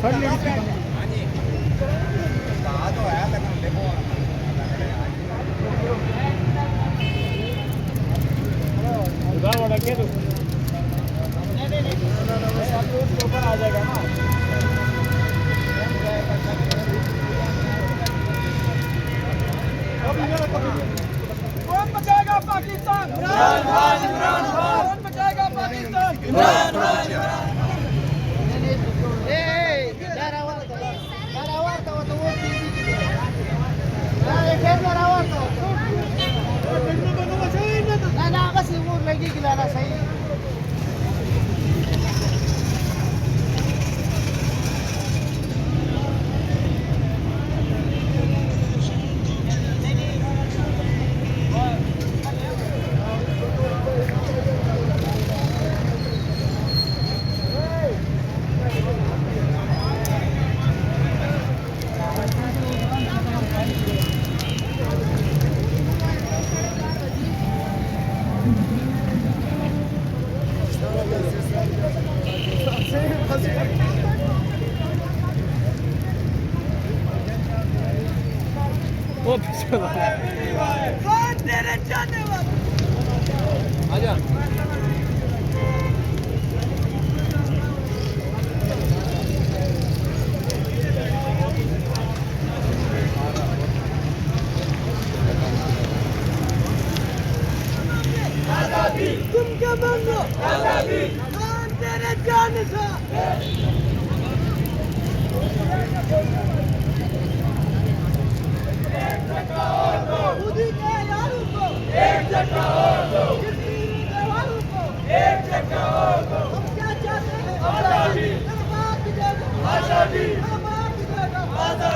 आ जाएगा ना। कौन बचाएगा पाकिस्तान? इमरान खान, इमरान खान। कौन बचाएगा पाकिस्तान? इमरान खान, इमरान खान। तेरे जाने वाला आजा। आजादी तुम क्या मांगो? आजादी कौन तेरे जाने था? एक झटका और दो, एक झटका और दो। हम क्या चाहते हैं? आजादी, आजादी, आजादी।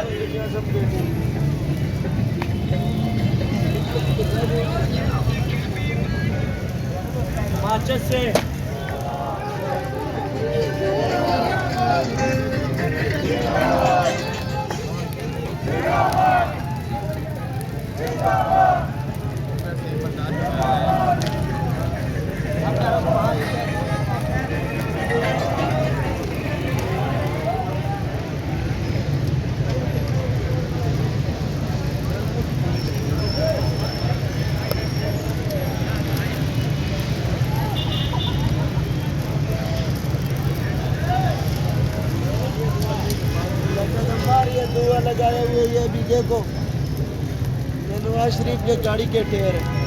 माचिस से दुआ लगाए हुए ये भी देखो, नवाज शरीफ के गाड़ी के ढेर है।